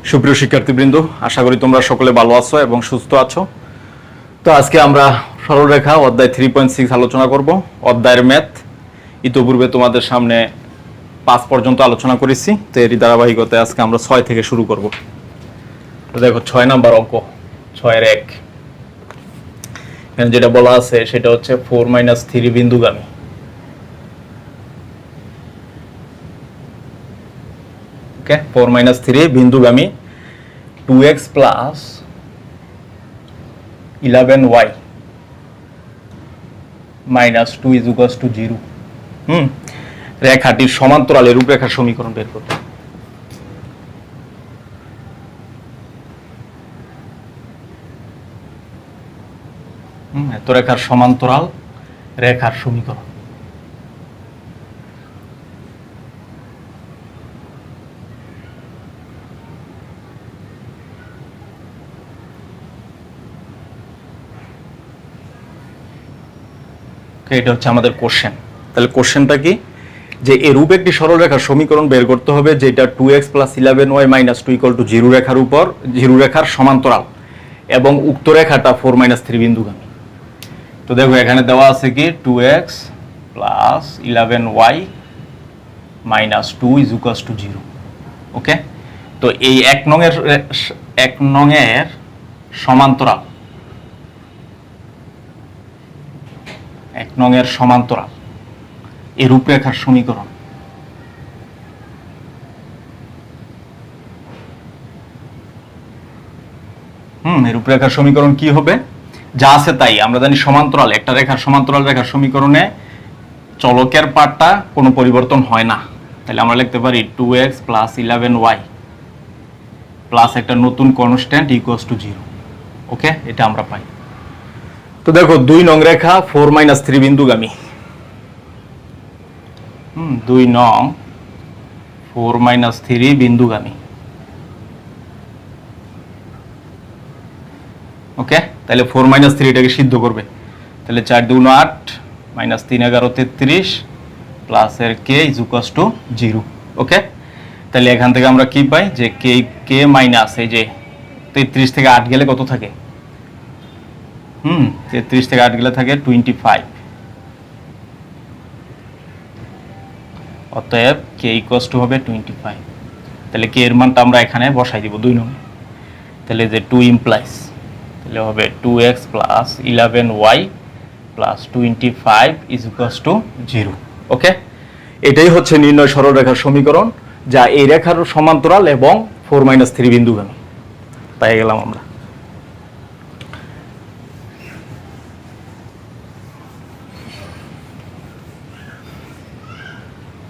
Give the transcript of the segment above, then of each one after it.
সুপ্রিয় শিক্ষার্থীবৃন্দ, আশা করি তোমরা সকলে ভালো আছো এবং সুস্থ আছো। তো আজকে আমরা সরলরেখা অধ্যায় 3.6 আলোচনা করব। অধ্যায়ের ম্যাথ ইতোপূর্বে তোমাদের সামনে 5 পর্যন্ত আলোচনা করেছি, তো এরই ধারাবাহিকতায় আজকে আমরা 6 থেকে শুরু করব। তো দেখো 6 নাম্বার অঙ্ক, 6-এর 1। এখানে যেটা বলা আছে সেটা হচ্ছে 4 - 3 বিন্দুগামী। ওকে, 4 - 3 বিন্দুগামী 2x plus 11y minus 2 is equals to 0। রেখাটির সমান্তরালের রূপরেখার সমীকরণ বের করতে। এত রেখার সমান্তরাল রেখার সমীকরণ। এটা হচ্ছে আমাদের কোশ্চেন। তাহলে কোশ্চেনটা কি, যে এরূপ একটি সরলরেখার সমীকরণ বের করতে হবে যেটা 2x + 11y - 2 = 0 রেখার উপর 0 রেখার সমান্তরাল এবং উক্ত রেখাটা 4 - 3 বিন্দুগামী। তো দেখো এখানে দেওয়া আছে কি 2x + 11y - 2 is equals to 0। ওকে, তো এই 1 নংয়ের সমান্তরাল, 1 নংয়ের সমান্তরাল এই রূপরেখার সমীকরণ। এই রূপরেখার সমীকরণ কি হবে? যা আছে তাই। আমরা জানি সমান্তরাল, একটা রেখার সমান্তরাল রেখার সমীকরণে চলকের পার্টটা কোনো পরিবর্তন হয় না। তাহলে আমরা লিখতে পারি 2x + 11y প্লাস একটা নতুন কনস্ট্যান্ট ইকুয়ালস টু 0। ওকে, এটা আমরা পাই। তো দেখো 2 নং রেখা 4 - 3 বিন্দুগামী। 2 নং 4 - 3 বিন্দুগামী। ওকে, তাহলে 4 - 3 এটাকে সিদ্ধ করবে। তাহলে 4 × 2 = 8 - 3 = 11 = 33 প্লাস এর k is equals to 0। ওকে, তাহলে এখান থেকে আমরা কি পাই, যে k মাইনাস এই যে 33 থেকে 8 গেলে কত থাকে? 33 থেকে 8 গেলে থাকে 25। অতএব k ইকুয়ালস টু হবে 25। তাহলে k এর মানটা আমরা এখানে বসাই দিব 2 নং। তাহলে যে 2 ইমপ্লাইজ, তাহলে হবে 2x + 11y + 25 is equals to 0। ওকে, এটাই হচ্ছে নির্ণয় সরলরেখার সমীকরণ, যা এই রেখার সমান্তরাল এবং 4 - 3 বিন্দুগামী। পাই গেলাম আমরা।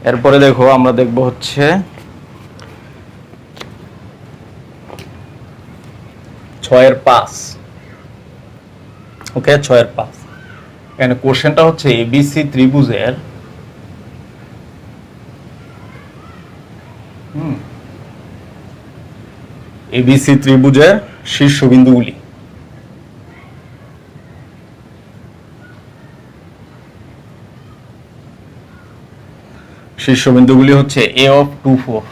এরপরে দেখো আমরা দেখব হচ্ছে 6-এর 5। ওকে, 6-এর 5। এখানে কোশ্চেনটা হচ্ছে ABC ত্রিভুজের ABC ত্রিভুজের শীর্ষবিন্দুগুলি। শীর্ষবিন্দুগুলি হচ্ছে A of 2, 4,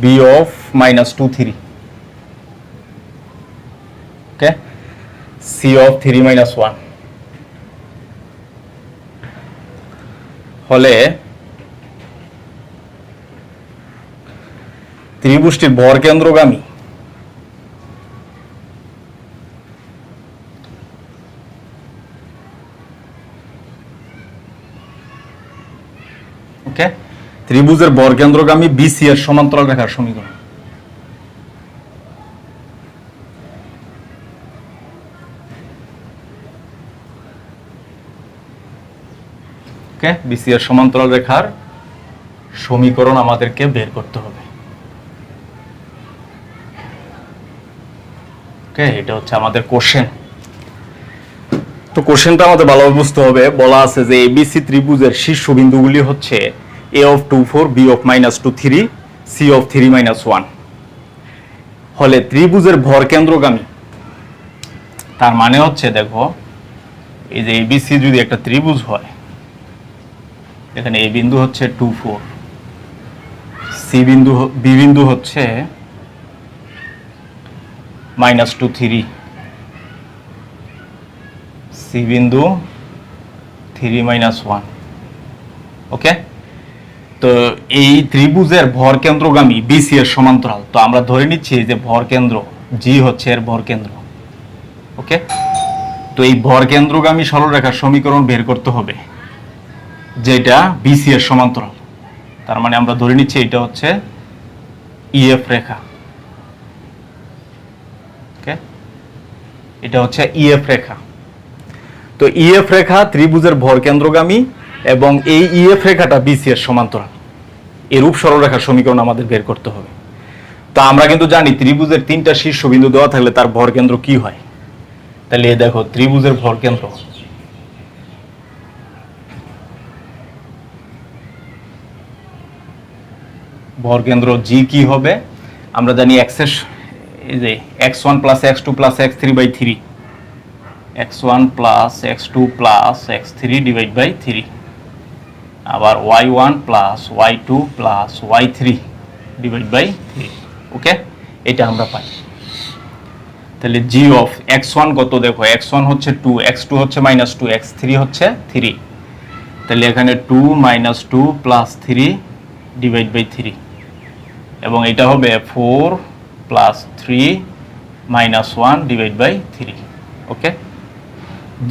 B of -2, 3, okay, C of 3 - 1 হলে ত্রিভুজটির ভর কেন্দ্রগামী ওকে, ত্রিভুজের বর্গকেন্দ্রগামী BC এর সমান্তরাল রেখার সমীকরণ। ওকে, BC এর সমান্তরাল রেখার সমীকরণ আমাদেরকে বের করতে হবে। ওকে, এটা হচ্ছে আমাদের কোশ্চেন। তো কোশ্চেনটা আমাদের ভালোভাবে বুঝতে হবে। বলা আছে যে ABC ত্রিভুজের শীর্ষবিন্দুগুলি হচ্ছে A of 2, 4, B of -2, 3, C of 3 - 1 হলে ত্রিভুজের ভর কেন্দ্রগামী। তার মানে হচ্ছে দেখো এই যে এবিসি যদি একটা ত্রিভুজ হয়, এখানে এ বিন্দু হচ্ছে 2 4, সি বিন্দু বি বিন্দু হচ্ছে -2 3, সি বিন্দু 3 -1। ওকে, তো এই ত্রিভুজের ভর কেন্দ্রগামী বিসি এর সমান্তরাল। তো আমরা ধরে নিচ্ছি যে ভর কেন্দ্র জি হচ্ছে এর ভর কেন্দ্র। ওকে, তো এই ভর কেন্দ্রগামী সরলরেখার সমীকরণ বের করতে হবে যেটা বিসি এর সমান্তরাল। তার মানে আমরা ধরে নিচ্ছি এটা হচ্ছে ইএফ রেখা। ওকে, এটা হচ্ছে ইএফ রেখা। তো ইএফ রেখা ত্রিভুজের ভর কেন্দ্রগামী এবং এই ইএফ রেখাটা বিসি এর সমান্তরাল। এরূপ সরলরেখার সমীকরণ আমাদের বের করতে হবে। তো আমরা কিন্তু জানি ত্রিভুজের 3টা শীর্ষবিন্দু দেওয়া থাকলে তার ভর কেন্দ্র কি হয়। তাহলে এই দেখো ত্রিভুজের ভর কেন্দ্র, ভর কেন্দ্র জি কি হবে, আমরা জানি এক্স এর এই যে x1 + x2 + x3/3, x1 + x2 + x3/3, আবার y1 + y2 + y3/3। ওকে, এটা আমরা পাই। তাহলে জি অফ x1 কত, দেখো x1 হচ্ছে 2, x2 হচ্ছে -2, x3 হচ্ছে 3। তাহলে এখানে 2 - 2 + 3/3, এবং এটা হবে 4 + 3 - 1/3। ওকে,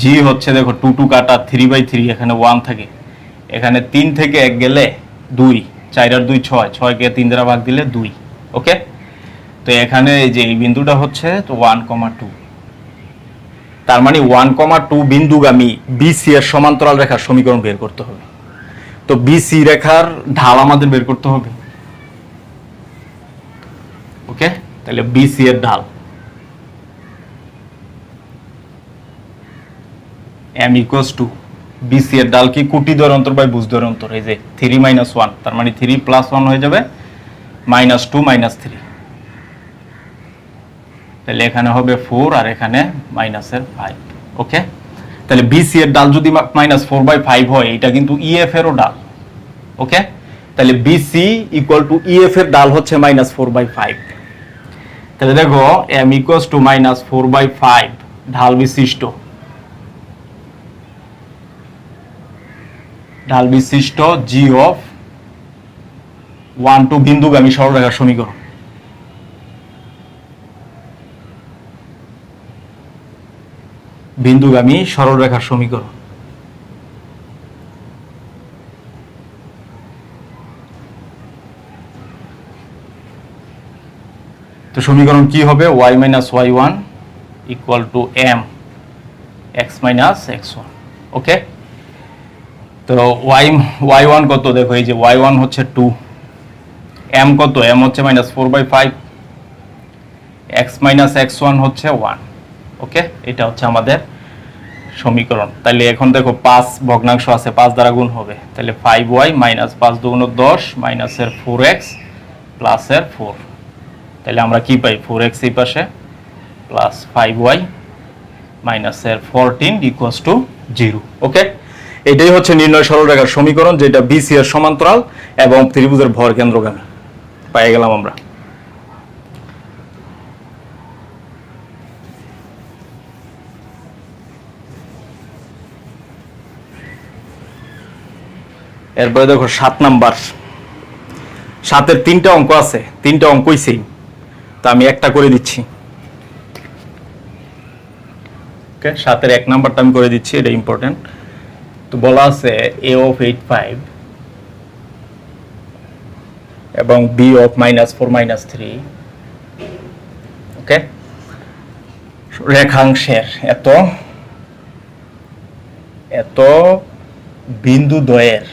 জি হচ্ছে দেখো 2 2 কাটা 3/3, এখানে 1 থাকে, এখানে 3 থেকে 1 গেলে 2, 4 আর 2 6, 6 কে 3 দ্বারা ভাগ দিলে 2। ওকে, তো এখানে এই যে এই বিন্দুটা হচ্ছে তো 1,2, তার মানে 1,2 বিন্দুগামী বিসি এর সমান্তরাল রেখার সমীকরণ বের করতে হবে। তো বিসি রেখার ঢাল আমাদের বের করতে হবে। ওকে, তাহলে বিসি এর ঢাল m = বিসি এর ঢাল কি, কোটি দ্বয়ের অন্তর বাই ভুজ দ্বয়ের অন্তর। এই যে 3 - 1, তার মানে 3 + 1 হয়ে যাবে -2 - 3। তাহলে এখানে হবে 4 আর এখানে -5। ওকে, তাহলে বিসি এর ঢাল যদি -4/5 হয়, এটা কিন্তু ইএফ এরও ঢাল। ওকে, তাহলে বিসি = ইএফ এর ঢাল হচ্ছে -4/5। তাহলে দেখো m = -4/5 ঢাল বিশিষ্ট জি অফ 1 2 বিন্দুগামী সরলরেখার সমীকরণ। বিন্দুগামী সরলরেখার সমীকরণ। তো সমীকরণ কি হবে, y - y1 = m x - x1। ওকে, তো y1 কত, দেখো এই যে y1 হচ্ছে 2, m কত, m হচ্ছে -4/5, x - x1 হচ্ছে 1। ওকে, এটা হচ্ছে আমাদের সমীকরণ। তাহলে এখন দেখো 5 ভগ্নাংশ আছে, 5 দ্বারা গুণ হবে, তাহলে 5y - 5 × 2 = 10 -এর 4x + এর 4। তাহলে আমরা কি পাই, 4x এই পাশে প্লাস 5y - এর 14 = 0। ওকে, এটাই হচ্ছে নির্ণয় সরলরেখার সমীকরণ, যেটা বিসি এর সমান্তরাল এবং ত্রিভুজের ভর কেন্দ্রগামী। পেয়ে গেলাম আমরা। এরপরে দেখো 7 নাম্বার। 7-এর 3টা অঙ্ক আছে, 3টা অঙ্কই সেম, তা আমি একটা করে দিচ্ছি। ওকে, 7-এর 1 নাম্বারটা আমি করে দিচ্ছি, এটা ইম্পর্টেন্ট। তো বলা আছে a of 8 5 এবং b of -4 - 3। ওকে, রেখাংশের এত এত বিন্দু দ্বয়ের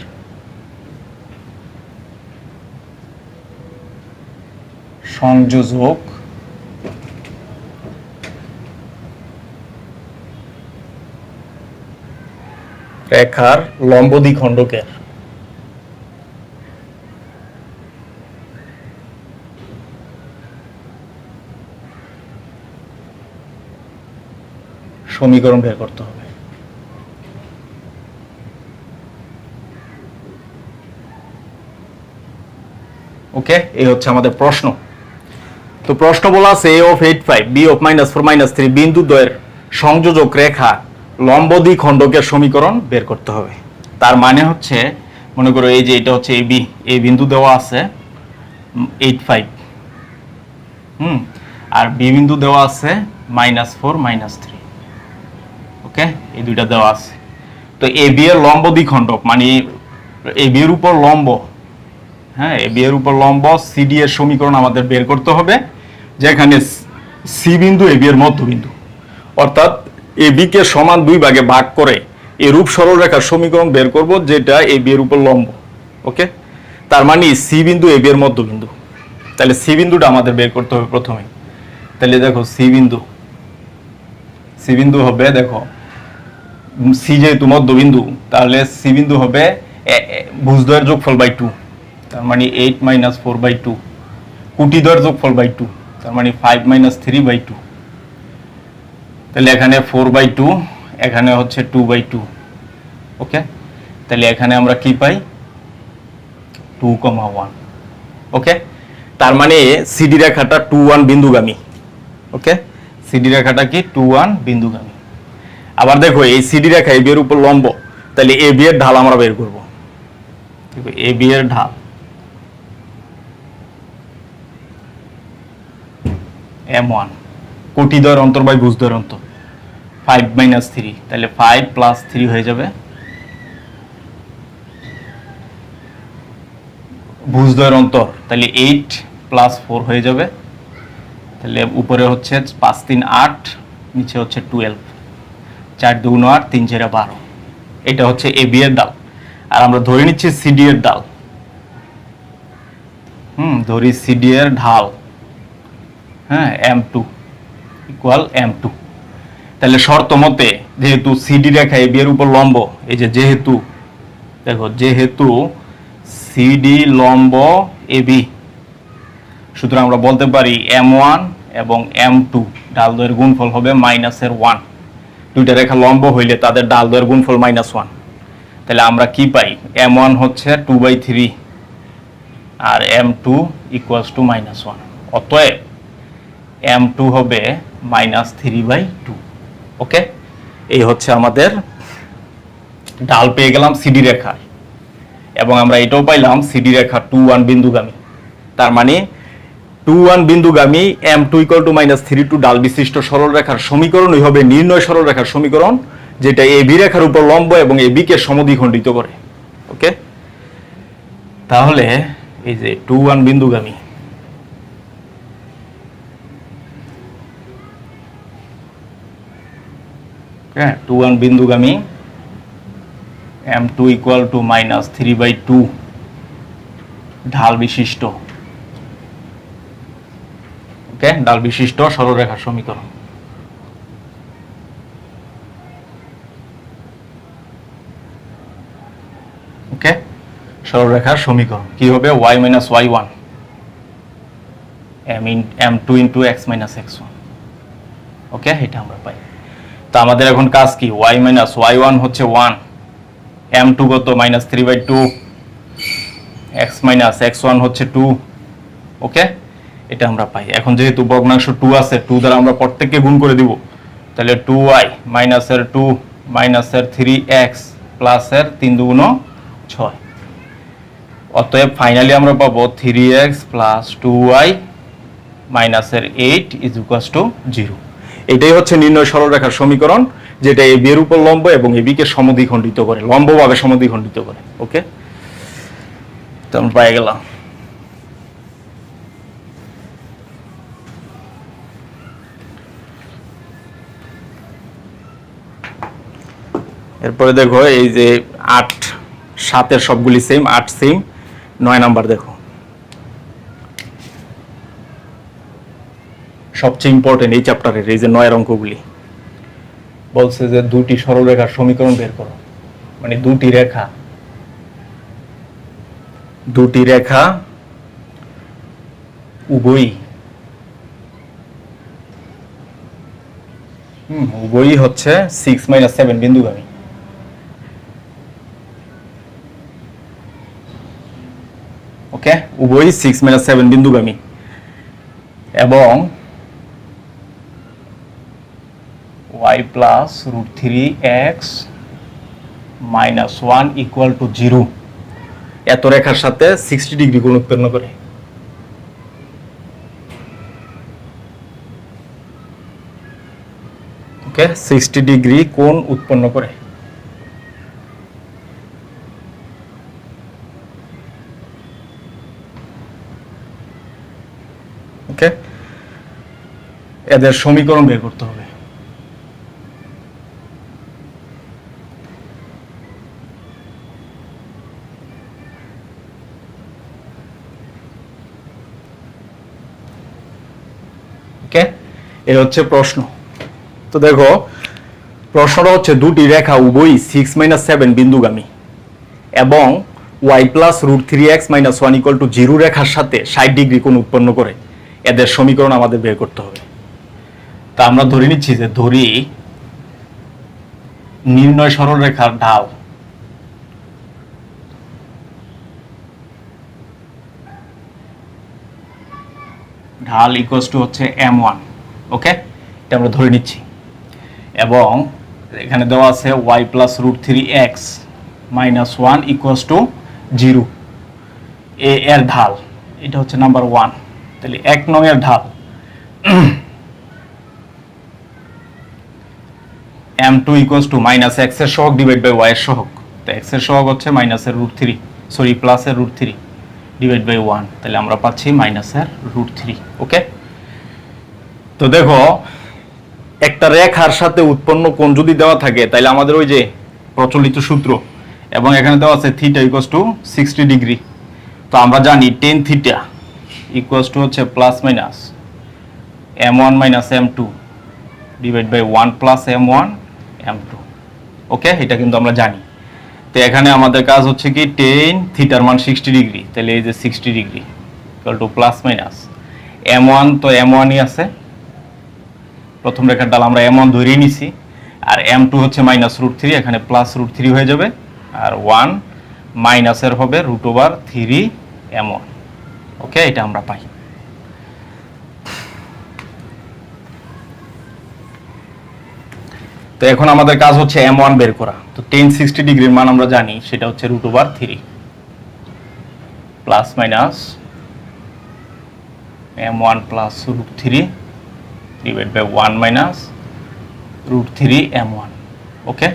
সংযোজক রেখার লম্ব দ্বিখণ্ডকের সমীকরণ বের করতে হবে। ওকে, এই হচ্ছে আমাদের প্রশ্ন। তো প্রশ্ন বলা আছে a of 8 5 b of -4 -3 বিন্দু দ্বয়ের সংযোজক রেখা লম্ব দ্বিখণ্ডকের সমীকরণ বের করতে হবে। তার মানে হচ্ছে মনে করো এই যে এটা হচ্ছে ab, এই বিন্দু দেওয়া আছে 8 5, আর বি বিন্দু দেওয়া আছে -4 -3। ওকে, এই দুইটা দেওয়া আছে। তো ab এর লম্ব দ্বিখণ্ডক মানে ab এর উপর লম্ব, হ্যাঁ ab এর উপর লম্ব cd এর সমীকরণ আমাদের বের করতে হবে, যেখানে সি বিন্দু ab এর মধ্যবিন্দু, অর্থাৎ ab কে সমান দুই ভাগে ভাগ করে এরূপ সরলরেখার সমীকরণ বের করব যেটা ab এর উপর লম্ব। ওকে, তার মানে সি বিন্দু ab এর মধ্যবিন্দু। তাহলে সি বিন্দুটা আমাদের বের করতে হবে প্রথমে। তাহলে দেখো সি বিন্দু হবে, দেখো সি যেহেতু মধ্যবিন্দু, তাহলে সি বিন্দু হবে ভুজদ্বয়ের যোগফল বাই 2, তার মানে 8 - 4/2, কুটিদ্বয়ের যোগফল বাই 2, তার মানে 5 - 3/2। তাহলে এখানে 4/2, এখানে হচ্ছে 2/2। ওকে, তাহলে এখানে আমরা কি পাই 2,1। ওকে, তার মানে সিডি রেখাটা 2 1 বিন্দুগামী। ওকে, সিডি রেখাটা কি 2 1 বিন্দুগামী। আবার দেখো এই সিডি রেখা এবি এর উপর লম্ব, তাহলে এবি এর ঢাল আমরা বের করব। দেখো এবি এর ঢাল m1, কোটিদ্বয়ের অন্তর বাই ভুজদ্বয়ের অন্তর 5 - 3, তাহলে 5 + 3 হয়ে যাবে। ভুজদ্বয়ের অন্তর তাহলে 8 + 4 হয়ে যাবে। তাহলে উপরে হচ্ছে 5 3 8, নিচে হচ্ছে 12, 4 2 8, 3 4 12। এটা হচ্ছে এবি এর ঢাল। আর আমরা ধরে নিচ্ছি সিডি এর ঢাল। ধরি সিডি এর ঢাল, হ্যাঁ m2 = m2। তাহলে শর্ত মতে যেহেতু সিডি রেখা এবি এর উপর লম্ব, এই যে যেহেতু দেখো যেহেতু সিডি লম্ব এবি, সুতরাং আমরা বলতে পারি m1 এবং m2 ঢাল দ্বয়ের গুণফল হবে -1। দুইটা রেখা লম্ব হইলে তাদের ঢাল দ্বয়ের গুণফল -1। তাহলে আমরা কি পাই m1 হচ্ছে 2/3 আর m2 = -1। অতএব m2 হবে -3/2। ওকে, এই হচ্ছে আমাদের ঢাল পেয়ে গেলাম সিডি রেখা, এবং আমরা এটাও পাইলাম সিডি রেখা 2 1 বিন্দুগামী। তার মানে 2 1 বিন্দুগামী m2 = -3 ঢাল বিশিষ্ট সরলরেখার সমীকরণই হবে নির্ণয় সরলরেখার সমীকরণ, যেটা এবি রেখার উপর লম্ব এবং এবি কে সমদ্বিখণ্ডিত করে। ওকে, তাহলে এই যে 2 1 বিন্দুগামী, হ্যাঁ 2 1 বিন্দুগামী m2 = -3/2 ঢাল বিশিষ্ট, ওকে ঢাল বিশিষ্ট সরলরেখার সমীকরণ। ওকে, সরলরেখার সমীকরণ কি হবে y - y1 m2 × x - x1। ওকে, এটা আমরা পাই। তো আমাদের এখন কাজ কি y - y1 হচ্ছে 1, m2 কত -3/2, x - x1 হচ্ছে 2। ওকে, এটা আমরা পাই। এখন যেহেতু ভগ্নাংশ 2 আছে, 2 দ্বারা আমরা প্রত্যেককে গুণ করে দিব। তাহলে 2y -এর 2 -এর 3x + এর 3 2 গুণ 6। অতএব ফাইনালি আমরা পাবো 3x + 2y -এর 8 = 0। এটাই হচ্ছে নির্ণয় সরলরেখার সমীকরণ, যেটা এবি এর উপর লম্ব এবং এবি কে সমদ্বিখণ্ডিত করে, লম্বভাবে সমদ্বিখণ্ডিত করে। ওকে, তো আমরা পেয়ে গেলাম। এরপরে দেখো এই যে 8 7 এর সবগুলি সেম, 8 সেম। 9 নাম্বার দেখো, সবচেয়ে ইম্পর্টেন্ট এই চ্যাপ্টারের এই যে 9 এর অঙ্কগুলি। বলছে যে দুটি সরলরেখার সমীকরণ বের করো, মানে দুটি রেখা উভয়ই হচ্ছে 6 - 7 বিন্দুগামী। ওকে, উভয়ই 6 - 7 বিন্দুগামী এবং y প্লাস √3x - 1 = 0 এত রেখার সাথে 60 ডিগ্রি কোণ উৎপন্ন করে। ওকে, 60 ডিগ্রি কোণ উৎপন্ন করে। ওকে, এদের সমীকরণ বের করতে হবে। ওকে, এই হচ্ছে প্রশ্ন। তো দেখো প্রশ্নটা হচ্ছে দুটি রেখা উভয়ই 6 - 7 বিন্দুগামী এবং y প্লাস √3x - 1 = 0 রেখার সাথে 60 ডিগ্রি কোণ উৎপন্ন করে। এদের সমীকরণ আমাদের বের করতে হবে। তা আমরা ধরে নিচ্ছি যে ধরি নির্ণয় সরল রেখার ঢাল = হচ্ছে m1। ওকে, এটা আমরা ধরে নিচ্ছি এবং এখানে দেওয়া আছে y প্লাস √3x - 1 = 0 এর ঢাল, এটা হচ্ছে নাম্বার 1। তাহলে 1 নং এর ঢাল m2 = -x এর সহগ ডিভাইড বাই y এর সহগ। তো x এর সহগ হচ্ছে প্লাস এর √3 ডিভাইড বাই 1, তাহলে আমরা পাচ্ছি এর √3। ওকে, তো দেখো একটা রেখার সাথে উৎপন্ন কোণ যদি দেওয়া থাকে তাহলে আমাদের ওই যে প্রচলিত সূত্র, এবং এখানে দেওয়া আছে θ = 60 ডিগ্রি। তো আমরা জানি tan θ হচ্ছে plus minus m1 - m2 divide by 1 plus m1 m2। Okay, এটা কিন্তু আমরা জানি। তো এখানে আমাদের কাজ হচ্ছে কি tan θ এর মান 60 ডিগ্রি, তাহলে এই যে 60 ডিগ্রি = প্লাস মাইনাস m1, তো m1ই আছে, প্রথম রেখার ডাল আমরা m1 ধরেই নিছি, আর m2 হচ্ছে -√3, এখানে প্লাস √3 হয়ে যাবে, আর 1 মাইনাসের হবে √3 m1। ওকে, এটা আমরা পাই। তো এখন আমাদের কাজ হচ্ছে m1 বের করা। তো tan 60 ডিগ্রির মান আমরা জানি, সেটা হচ্ছে √3 plus minus m1 plus √3 divide by 1 minus √3 m1। Okay,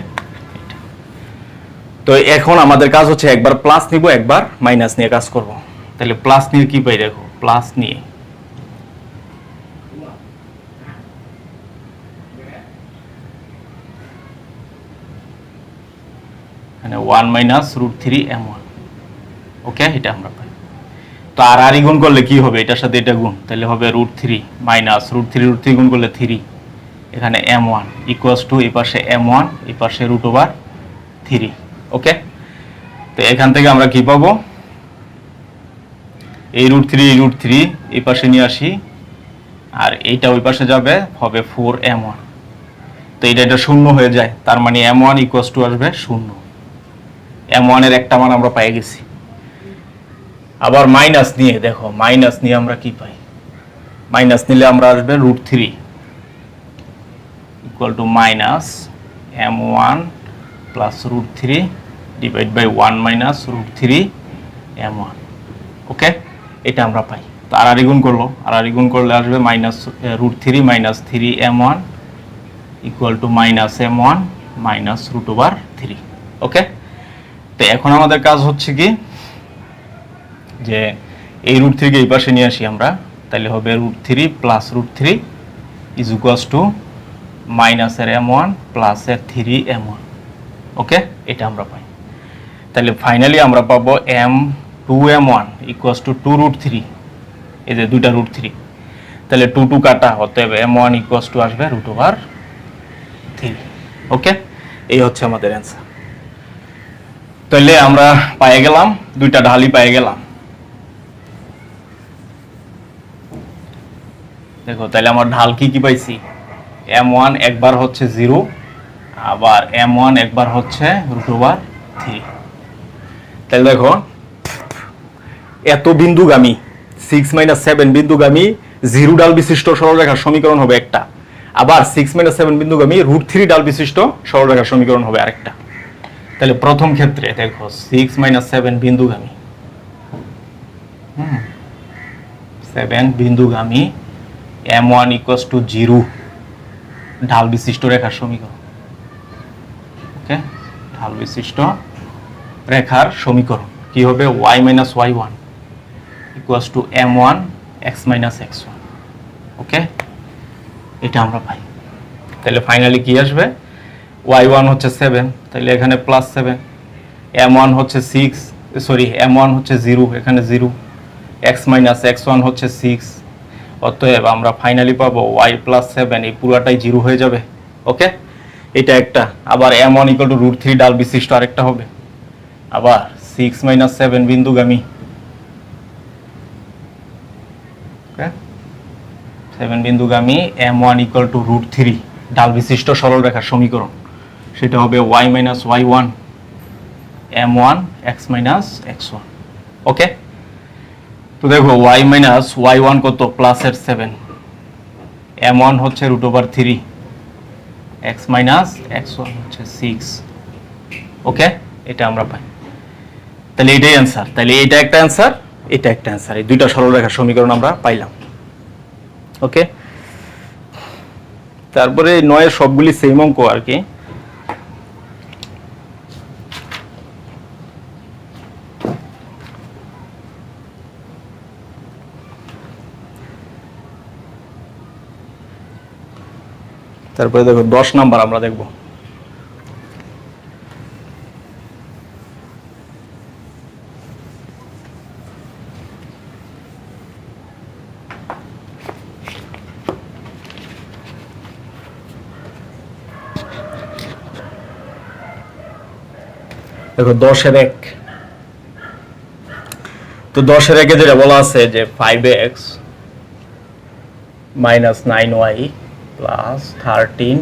তো এখন আমাদের কাজ হচ্ছে একবার প্লাস নিব, একবার মাইনাস নিয়ে কাজ করব। তাহলে প্লাস নিয়ে কি পাই দেখো, প্লাস নিয়ে মানে 1 মাইনাস √3 m1। ওকে, এটা আমরা পাই। তো আর গুণ করলে কি হবে, এটার সাথে এটা গুণ, তাহলে হবে √3 মাইনাস √3 গুণ করলে 3, এখানে m1 = এই পাশে m1, এই পাশে √3। ওকে, তো এখান থেকে আমরা কি পাবো, এই √3 এই পাশে নিয়ে আসি, আর এইটা ওই পাশে যাবে, হবে 4m1। তো এটা শূন্য হয়ে যায়, তার মানে m1 = আসবে 0। m1 এর একটা মান আমরা পেয়ে গেছি। আবার মাইনাস নিয়ে দেখো, মাইনাস নিয়ে আমরা কি পাই, মাইনাস নিলে আমরা আসবে √3 = -m1 plus √3 divide by 1 minus √3 m1। Okay, এটা আমরা পাই। তো আর গুণ করলো, আর গুণ করলে আসবে -√3 - 3m1 = -m1 মাইনাস √3। ওকে, তো এখন আমাদের কাজ হচ্ছে কি যে এই √3 কে এই পাশে নিয়ে আসি আমরা, তাহলে হবে √3 প্লাস √3 = মাইনাসের m1 প্লাসের 3m1। ওকে, এটা আমরা পাই। তাহলে ফাইনালি আমরা পাবো m2m1 = 2√3, এই যে দুইটা √3, তাহলে 2 2 কাটা, অতএব m1 = আসবে √3। ওকে, এই হচ্ছে আমাদের অ্যান্সার। তাহলে আমরা পেয়ে গেলাম, দুইটা ঢালই পেয়ে গেলাম। দেখো তাহলে আমার ঢাল কি কি পাইছি, m1 একবার হচ্ছে 0, আবার m1 একবার হচ্ছে √3। তাহলে দেখো এত বিন্দুগামী 6 - 7 বিন্দুগামী 0 ডাল বিশিষ্ট সরলরেখার সমীকরণ হবে একটা, আবার 6 - 7 বিন্দুগামী √3 ডাল বিশিষ্ট সরলরেখার সমীকরণ হবে আরেকটা। তাহলে প্রথম ক্ষেত্রে দেখো 6 - 7 বিন্দুগামী 7 বিন্দুগামী m1 = 0 ঢাল বিশিষ্ট রেখার সমীকরণ। ওকে, ঢাল বিশিষ্ট রেখার সমীকরণ কি হবে? y - y1 = m1 x - x1। ওকে, এটা আমরা পাই। তাহলে ফাইনালি কি আসবে? y1 হচ্ছে 7, তাহলে এখানে +7, m1 হচ্ছে 6, সরি m1 হচ্ছে 0, এখানে 0, x - x1 হচ্ছে 6, অতএব আমরা ফাইনালি পাবো y + 7, এই পুরাটাই 0 হয়ে যাবে। ওকে, এটা একটা। আবার m1 = √3 ডাল বিশিষ্ট আরেকটা হবে, আবার 6 - 7 বিন্দুগামী 7 বিন্দুগামী m1 = √3 ডাল বিশিষ্ট সরলরেখার সমীকরণ, সেটা হবে y - y1 m1 x - x1। ওকে, তো দেখো y - y1 কত? প্লাসের 7, m1 হচ্ছে √3, x - x1 হচ্ছে 6। ওকে, এটা আমরা পাই। তাহলে এটাই অ্যান্সার। তাহলে এটা একটা অ্যান্সার, এটা একটা অ্যান্সার, এই দুইটা সরলরেখার সমীকরণ আমরা পাইলাম। ওকে, তারপরে 9 সবগুলি সেম অঙ্ক আর কি। তারপরে দেখো 10 নাম্বার আমরা দেখব। দেখো 10-এর 1, তো 10-এর 1-এ যেটা বলা আছে যে 5x - 9y + 13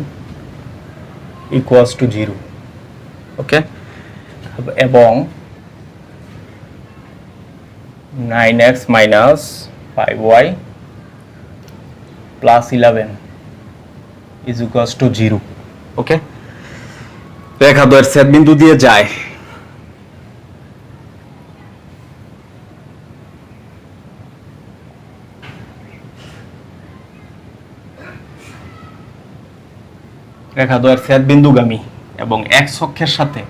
= 0। ওকে, এবং 9x - 5y + 11 = 0। ওকে, রেখা দ্বয়ের ছেদ বিন্দু দিয়ে যায়। রেখা দ্বয়ের ছেদ বিন্দুগামী এবং x অক্ষের সাথে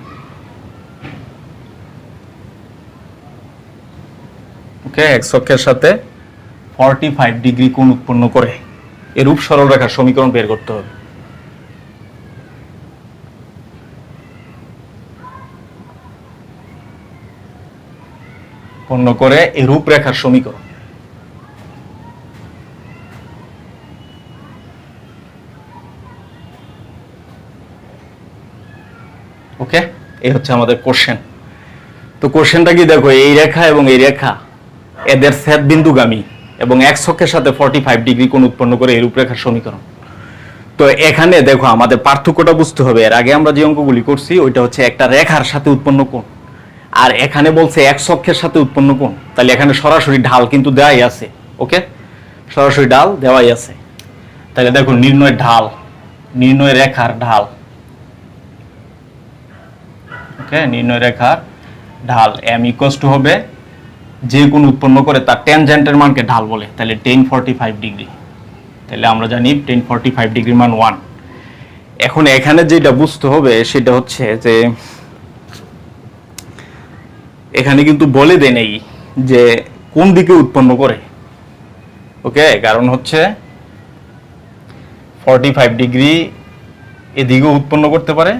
x অক্ষের সাথে 45 ডিগ্রি কোণ উৎপন্ন করে এরূপ সরলরেখার সমীকরণ বের করতে হবে। উৎপন্ন করে এরূপ রেখার সমীকরণ। ওকে, এই হচ্ছে আমাদের কোশ্চেন। তো কোশ্চেনটা কি দেখো, এই রেখা এবং এই রেখা এদের ছেদ বিন্দুগামী এবং x অক্ষের সাথে 45 ডিগ্রি কোণ উৎপন্ন করে এই রূপরেখার সমীকরণ। তো এখানে দেখো আমাদের পার্থক্যটা বুঝতে হবে। এর আগে আমরা যে অঙ্কগুলি করছি ওইটা হচ্ছে একটা রেখার সাথে উৎপন্ন কোণ, আর এখানে বলছে x অক্ষের সাথে উৎপন্ন কোণ। তাহলে এখানে সরাসরি ঢাল কিন্তু দেওয়াই আছে। ওকে, সরাসরি ঢাল দেওয়াই আছে। তাহলে দেখো নির্ণয় ঢাল, নির্ণয় রেখার ঢাল। ওকে, নির্ণয় রেখার ঢাল m = হবে যে কোণ উৎপন্ন করে তার ট্যানজেন্টের মানকে ঢাল বলে। তাহলে tan 45 ডিগ্রি, তাহলে আমরা জানি tan 45 ডিগ্রির মান 1। এখন এখানে যেটা বুঝতে হবে সেটা হচ্ছে যে এখানে কিন্তু বলে দেয় নেই যে কোন দিকে উৎপন্ন করে। ওকে, কারণ হচ্ছে 45 ডিগ্রি এদিকেও উৎপন্ন করতে পারে,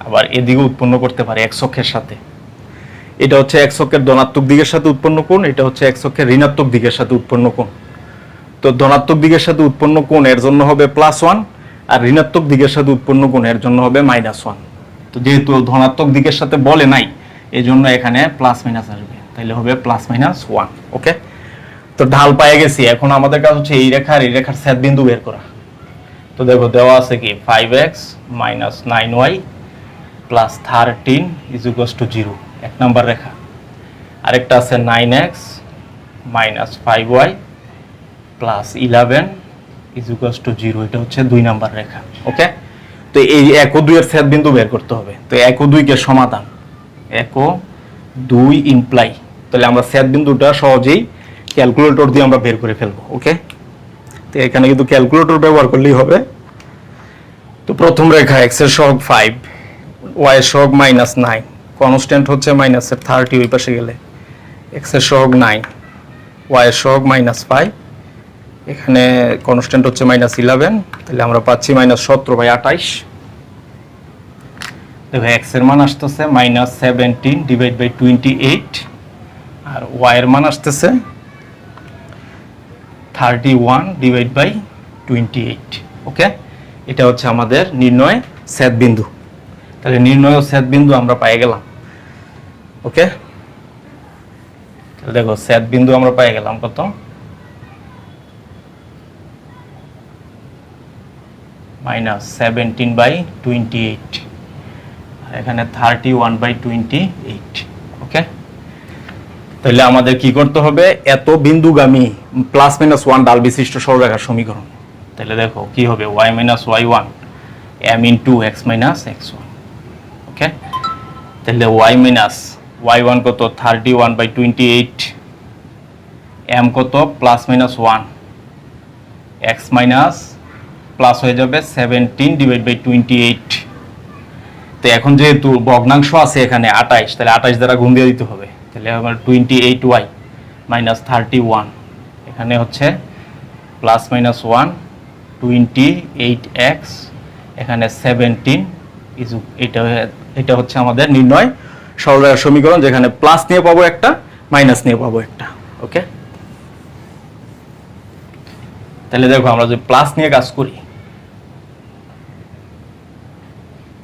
আবার এদিকেও উৎপন্ন করতে পারে x অক্ষের সাথে। এটা হচ্ছে x অক্ষের ধনাত্মক দিকের সাথে উৎপন্ন কোণ, এটা হচ্ছে x অক্ষের ঋণাত্মক দিকের সাথে উৎপন্ন কোণ। তো ধনাত্মক দিকের সাথে উৎপন্ন কোণ এর জন্য হবে +1, আর ঋণাত্মক দিকের সাথে উৎপন্ন কোণ এর জন্য হবে -1। তো যেহেতু ধনাত্মক দিকের সাথে বলে নাই, এই জন্য এখানে প্লাস মাইনাস আসবে, তাহলে হবে +-1। ওকে, তো ঢাল পেয়ে গেছি। এখন আমাদের কাজ হচ্ছে এই রেখার ছেদ বিন্দু বের করা। তো দেখো দেওয়া আছে কি 5x - 9y + 13 = 0, এক নম্বর রেখা। আরেকটা আছে 9x minus 5y plus 11 is equals to 0। এটা হচ্ছে 2 নাম্বার রেখা। ওকে, তো এই 1 ও 2 এর ছেদ বিন্দু বের করতে হবে। তো 1 ও 2 কে সমাধান 1 ও 2 ইমপ্লাই, তাহলে আমরা ছেদ বিন্দুটা সহজেই ক্যালকুলেটর দিয়ে আমরা বের করে ফেলবো। ওকে, তো এখানে কিন্তু ক্যালকুলেটর ব্যবহার করলেই হবে। তো প্রথম রেখা x এর সহগ 5, y এর সহগ -9, কনস্ট্যান্ট হচ্ছে মাইনাসের 30 ওই পাশে গেলে, x এর সহগ 9, y এর সহগ -5, এখানে কনস্ট্যান্ট হচ্ছে -11, তাহলে আমরা পাচ্ছি -17/28। দেখো x এর মান আসতেছে -17/28 আর y এর মান আসতেছে 31/28। ওকে, এটা হচ্ছে আমাদের নির্ণয় ছেদ বিন্দু। তাহলে নির্ণয় ছেদ বিন্দু আমরা পেয়ে গেলাম। ওকে, তাহলে দেখো ছেদ বিন্দু আমরা পেয়ে গেলাম কত, -17/28 আর এখানে 31/28। ওকে, তাহলে আমাদের কি করতে হবে, এত বিন্দুগামী +-1 ডাল বিশিষ্ট সরলরেখার সমীকরণ। তাহলে দেখো কি হবে, y - y1 m * x - x1। ওকে, তাহলে y1 কত 31/28, m কত +-1, x মাইনাস প্লাস হয়ে যাবে 17/28। তো এখন যেহেতু ভগ্নাংশ আছে এখানে 28, তাহলে 28 দ্বারা গুণ দিয়ে দিতে হবে। তাহলে আমার 28y - 31, এখানে হচ্ছে +-1 28x, এখানে 17 এটা হচ্ছে আমাদের নির্ণয় সরলরেখার সমীকরণ, যেখানে প্লাস নিয়ে পাবো একটা, মাইনাস নিয়ে পাবো একটা। ওকে, তাহলে দেখো আমরা যদি প্লাস নিয়ে কাজ করি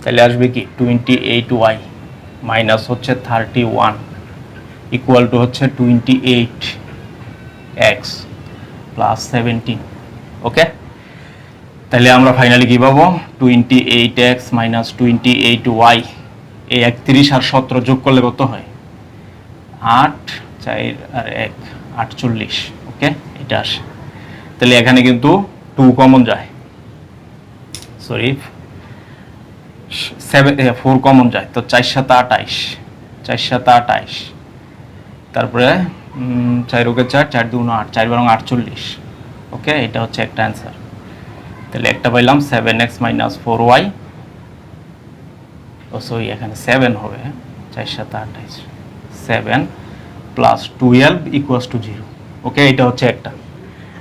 তাহলে আসবে কি 28y মাইনাস হচ্ছে 31 ইকুয়াল টু হচ্ছে 28x প্লাস 17। ওকে, তাহলে আমরা ফাইনালি কি পাবো, 28x মাইনাস 28y, এই 31 আর 17 যোগ করলে কত হয়, 8 4 আর 1 48। ওকে, এটা আসে। তাহলে এখানে কিন্তু 2 কমন যায়, সরি 4 কমন যায়, তো 4 × 7 = 28, 4 × 7 = 28, তারপরে 4 × 4 4 × 2 = 8, 4 × 48। ওকে, এটা হচ্ছে একটা অ্যান্সার। তাহলে একটা পাইলাম 7x - 4y, ও সরি এখানে 7 হবে, 4 × 7 = 28, 7 + 12 = 0। ওকে, এটা হচ্ছে একটা।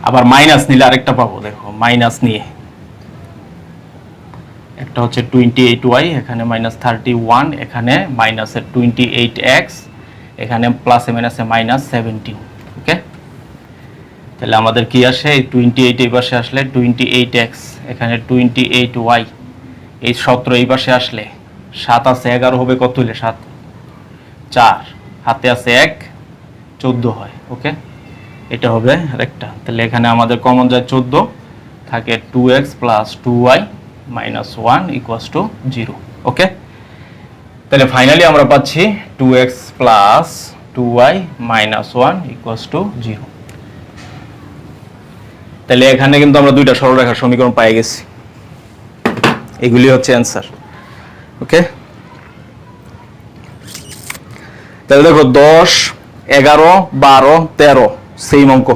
আবার মাইনাস নিলে আরেকটা পাবো, দেখো মাইনাস নিয়ে একটা হচ্ছে 28y, এখানে -31, এখানে মাইনাসের 28x, এখানে প্লাসে মাইনাসে -17। ওকে, তাহলে আমাদের কি আসে, এই 28 এই পাশে আসলে 28x, এখানে 28y, এই 17 এই পাশে আসলে 7 আছে 11 হবে, কত হইলে 7 4, হাতে আছে 1 14 হয়। ওকে, এটা হবে আরেকটা। তাহলে এখানে আমাদের কমন যায় 14, থাকে 2x + 2y - 1 = 0। ওকে, তাহলে ফাইনালি আমরা পাচ্ছি 2x + 2y - 1 = 0। তাহলে এখানে কিন্তু আমরা দুইটা সরলরেখার সমীকরণ পেয়ে গেছি। এগুলি হচ্ছে অ্যান্সার। ওকে, তাহলে দেখো 10 11 12 13 সেম অঙ্ক,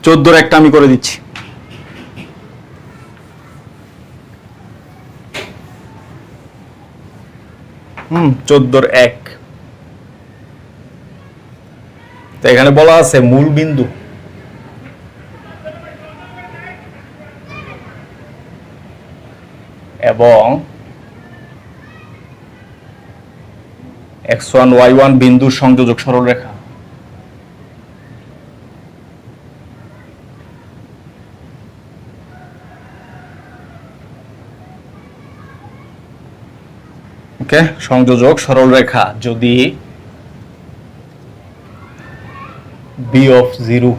14 একটা আমি করে দিচ্ছি। 14 1। তো এখানে বলা আছে মূল বিন্দু এবং x1 y1 বিন্দুর সংযোজক সরলরেখা। ওকে, সংযোজক সরলরেখা যদি b of 0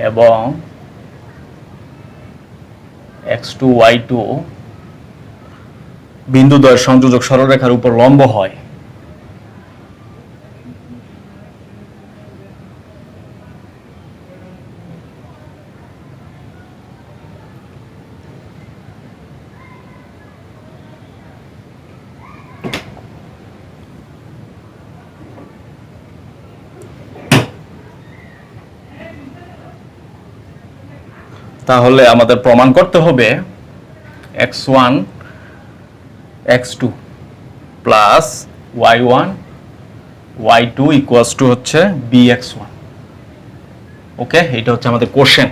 এবং x2 y2 বিন্দুদ্বয় সংযোজক সরলরেখার উপর লম্ব হয়, তাহলে আমাদের প্রমাণ করতে হবে x1 x2 plus y1 y2 equals to হচ্ছে bx1। ওকে, এটা হচ্ছে আমাদের কোশ্চেন।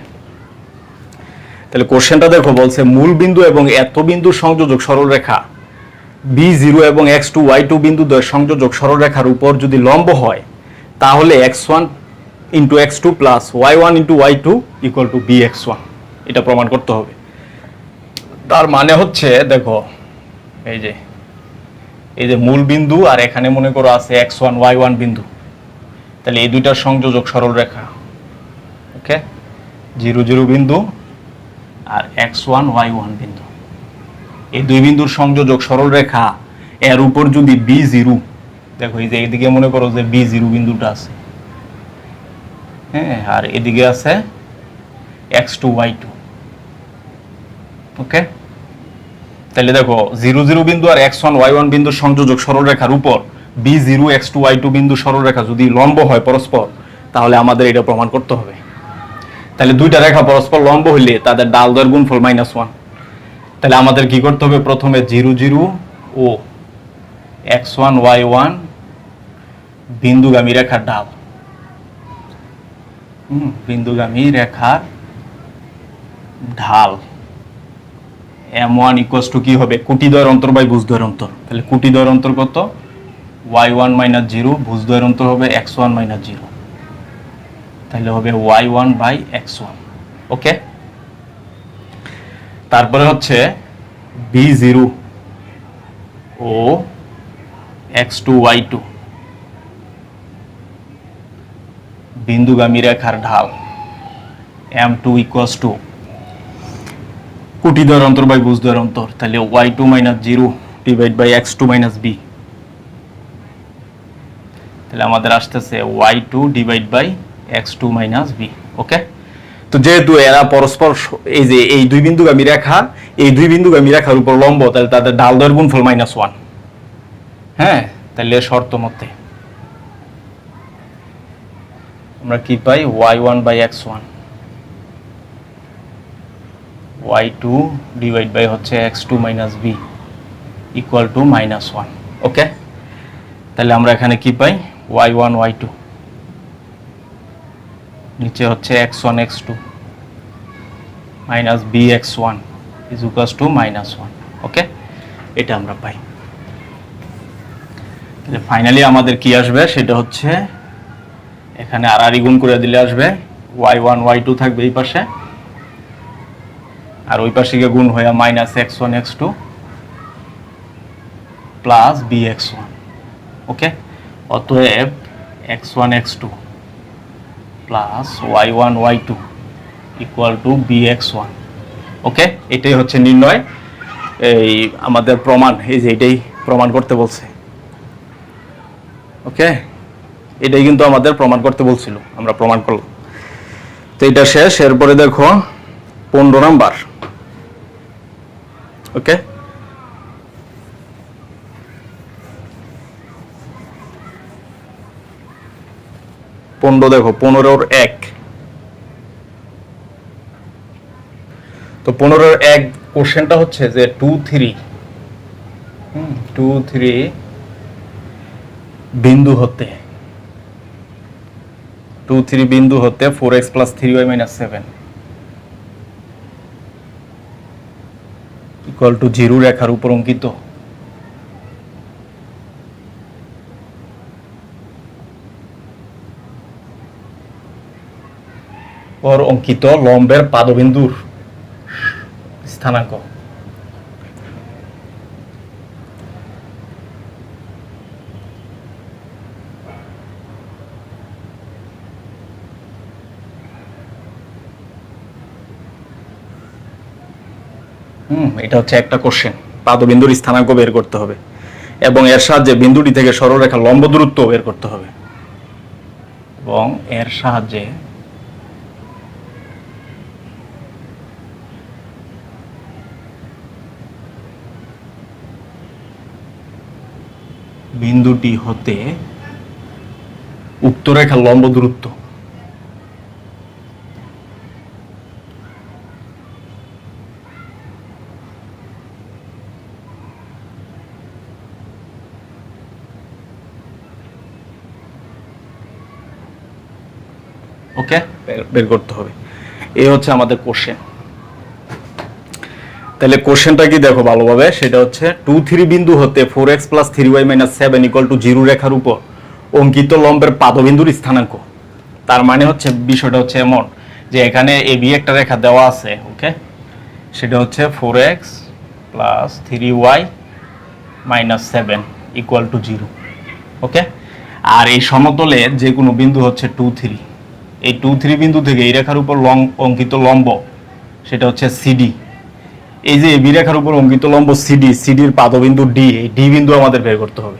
তাহলে কোশ্চেনটা দেখো, বলছে মূল বিন্দু এবং এত বিন্দুর সংযোজক সরলরেখা b0 এবং x2 y2 বিন্দু দ্বয়ের সংযোজক সরলরেখার উপর যদি লম্ব হয় তাহলে x1 into x2 plus y1 into y2 equal to bx1। এটা প্রমাণ করতে হবে। তার মানে হচ্ছে দেখো, এই যে মূল বিন্দু আর এখানে মনে করো আছে x1 y1 বিন্দু, তাহলে এই দুইটার সংযোজক সরলরেখা, ওকে, 0 0 বিন্দু আর x1 y1 বিন্দু, এই দুই বিন্দুর সংযোজক সরলরেখা এর উপর যদি b0, দেখো এই যে এইদিকে মনে করো যে b0 বিন্দুটা আছে, হ্যাঁ, আর এদিকে আছে x2 y2, ওকে। তাহলে দেখো 0 0 বিন্দু আর x1 y1 বিন্দুর সংযোজক সরলরেখার উপর b0 x2 y2 বিন্দু সরলরেখা যদি লম্ব হয় পরস্পর, তাহলে আমাদের এটা প্রমাণ করতে হবে। তাহলে দুইটা রেখা পরস্পর লম্ব হইলে তাদের ডাল দৈর্ঘ্যের গুণফল -1। তাহলে আমাদের কি করতে হবে, প্রথমে 0 0 ও x1 y1 বিন্দুগামী রেখার ডাল, বিন্দুগামী রেখার ঢাল m1 ইকুয়ালস টু কি হবে, কোটিদ্বয়ের অন্তর বাই ভুজদ্বয়ের অন্তর। তাহলে কোটিদ্বয়ের অন্তর কত, y1 - 0, ভুজদ্বয়ের অন্তর হবে x1 - 0, তাহলে হবে y1 বাই x1। ওকে, তারপরে হচ্ছে b0 ও x2 y2 বিন্দুগামী রেখার ঢাল m2 ইকুয়ালস টু কোটিদ্বয়ের অন্তর বাই ভুজদ্বয়ের অন্তর, তাহলে y2 - 0 divide by x2 - b, তাহলে আমাদের আসতেছে y2 divide by x2 - b। ওকে, তো যেহেতু এরা পরস্পর এই যে এই দুই বিন্দুগামী রেখা, এই দুই বিন্দুগামী রেখার উপর লম্ব, তাহলে তাদের ডাল দৈর্ঘ্যের গুণফল -1। হ্যাঁ, তাহলে শর্ত মতে আমরা কি পাই, y1 by x1, y2 divide by হচ্ছে x2 - b ইকুয়াল টু -1। ওকে, তাহলে আমরা এখানে কি পাই, y1 y2 নিচে হচ্ছে x1 x2 minus bx1 is equals to -1। ওকে, এটা আমরা পাই। তাহলে ফাইনালি আমাদের কি আসবে, সেটা হচ্ছে এখানে আর গুণ করে দিলে আসবে y1 y2 থাকবে এই পাশে, আর ওই পাশে গিয়ে গুণ হয়ে -x1 x2 প্লাস bx1। ওকে, অতএব x1 x2 plus y1 y2 equal to bx1। ওকে, এটাই হচ্ছে নির্ণয়, এই আমাদের প্রমাণ, এই যে এটাই প্রমাণ করতে বলছে। ওকে, এটাই কিন্তু আমাদের প্রমাণ করতে বলছিল, আমরা প্রমাণ করলাম। তো এটা শেষ। এরপরে দেখো 15 নাম্বার। ওকে, দেখো 15 1। তো 15 1 কোশ্চেনটা হচ্ছে যে 2 3 বিন্দু হতে 4x + 3y - 7 ইকুয়াল টু 0 রেখার উপর অঙ্কিত লম্বের পাদবিন্দুর স্থানাঙ্ক। এটা হচ্ছে একটা কোশ্চেন, পাদবিন্দুর স্থানাঙ্ক বের করতে হবে এবং এর সাহায্যে বিন্দুটি থেকে সরলরেখার লম্ব দূরত্ব বের করতে হবে, এবং এর সাহায্যে বিন্দুটি হতে উক্ত রেখার লম্ব দূরত্ব ওকে, বের করতে হবে। এই হচ্ছে আমাদের কোশ্চেন। তাহলে কোশ্চেনটা কি দেখো ভালোভাবে, সেটা হচ্ছে 2 3 বিন্দু হতে 4x + 3y - 7 = 0 রেখার উপর অঙ্কিত লম্বের পাদবিন্দুর স্থানাঙ্ক। তার মানে হচ্ছে বিষয়টা হচ্ছে এমন যে এখানে AB একটা রেখা দেওয়া আছে, ওকে, সেটা হচ্ছে 4x + 3y - 7 = 0, ওকে। আর এই সমতলে যে কোনো বিন্দু হচ্ছে 2 3, এই 2 3 বিন্দু থেকে এই রেখার উপর অঙ্কিত লম্ব সেটা হচ্ছে CD। এই যে এবি রেখার উপর অঙ্কিত লম্ব সিডির পাদবিন্দু ডি, এই ডি বিন্দু আমাদের বের করতে হবে।